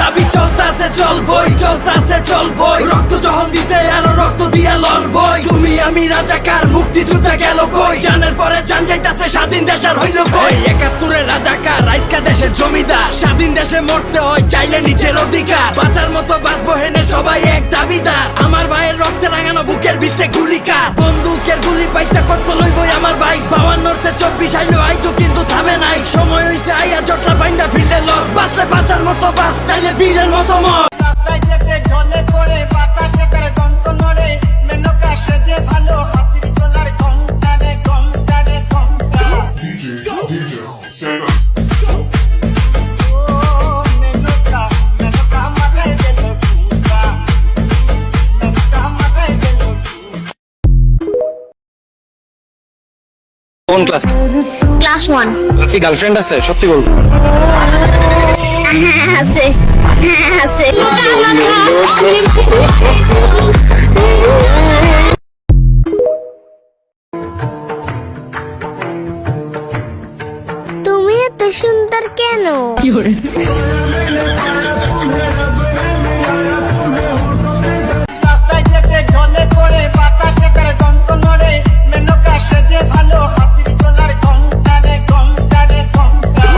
দাবি চলতাছে চলবই, চলতাছে চলবই, রক্ত যখন দিছে আরো রক্ত দিয়া লড়বই। তুমি আমি রাজাকার, মুক্তিযোদ্ধা গেল কই, জানের পরে জান যাইতাছে স্বাধীন দেশের হইল কই। ৭১-এর রাজাকার, আজকা দেশের জমিদার, স্বাধীন দেশে মরতে হয় চাইলে নিজের অধিকার। বাঁচার মতো বাঁচবো হেনে সবাই এক দাবিদার, আমার ভাইয়ের রক্তে রাঙানো বুকের ভিতরে গুলিকার। বন্দুকের গুলি পাইতে কত লইবই আমার ভাই, ৫২-তে ২৪ আইলো আইজো কিন্তু থামে নাই। সময় হইছে আইয়া জটলা বাইন্দা ফিল্ডে লড়, বাঁচলে বাঁচার মতো বাঁচ, নাইলে বীরের মতো মর। রাস্তায় যেতে ঢলে পড়ে বাতাসে করে দন্ত নড়ে, মেনকা সেজে ভালো হাতির গলার ঘন্টা রে ঘন্টা রে ঘন্টা। ও মেনকা মেনকা মাথায় গেল ঘুমটা, মেনকা মাথায় গেল ঘুমটা। কোন ক্লাস? ক্লাস 1। কি গার্লফ্রেন্ড আছে? সত্যি বল। হ্যাঁ আছে, হ্যাঁ আছে। তুমি এত সুন্দর কেন? রাস্তায় যেতে ঢলে পড়ে বাতাসে করে দন্ত নড়ে, মেনকা সেজে ভালো হাতির গলার ঘন্টা রে ঘন্টা রে ঘন্টা।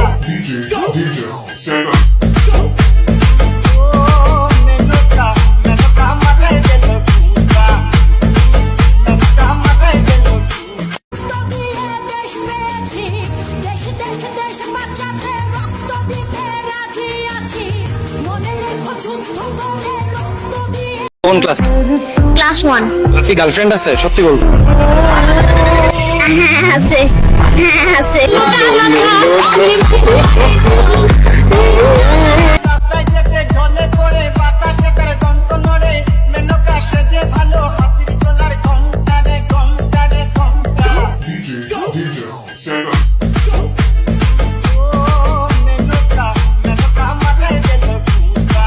ও মেনকা মেনকা মাথায় গেল ঘুমটা, মেনকা মাথায় গেল ঘুমটা। দেশ পেয়েছি, দেশ দেশ দেশ বাঁচাতে রক্ত দিতে রাজি আছি। মনে রেখো যুদ্ধ করে রক্ত দিয়ে। কোন ক্লাস? ক্লাস 1। কি গার্লফ্রেন্ড আছে? সত্যি বল। হ্যাঁ আছে, হ্যাঁ আছে। রাস্তায় যেতে ঢলে পড়ে বাতাসে করে দন্ত নড়ে, মেনকা সেজে ভালো হাতির গলার ঘন্টা রে ঘন্টা রে ঘন্টা। ও মেনকা মেনকা মাথায় গেল ঘুমটা,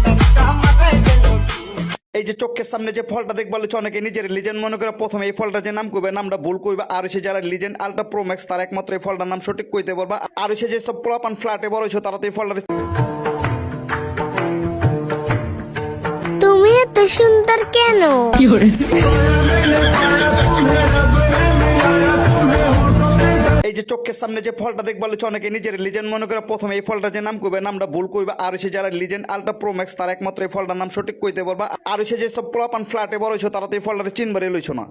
মেনকা মাথায় গেল ঘুমটা। এই যে চোখের সামনে যে ফলটা দেখবা হচ্ছে অনেকে নিজের লিজেন্ড মনে করে, প্রথমে এই ফলটা যে নাম কইবে নামটা ভুল কইবা। আর সে যারা লিজেন্ড আলট্রা প্রো ম্যাক্স তার একমাত্র এই ফলটার নাম সঠিক কইতে পারবা। আর সে যে সব পোলাপান ফ্ল্যাটে বড় হইছো তারা তো এই ফলটা। তুমি এত সুন্দর কেন? এই যে চোখের সামনে যে ফলটা দেখবা হচ্ছে অনেকে নিজের লিজেন্ড মনে করে, প্রথমে এই ফলটা যে নাম কইবে নামটা ভুল কইবা। আর সে যারা লিজেন্ড আলট্রা প্রো ম্যাক্স তার একমাত্র এই ফলটার নাম সঠিক কইতে পারবা। আর সে যে সব পোলাপান ফ্ল্যাটে বড় হইছো তারা তো এই ফলটা চিনবারে লইছো না।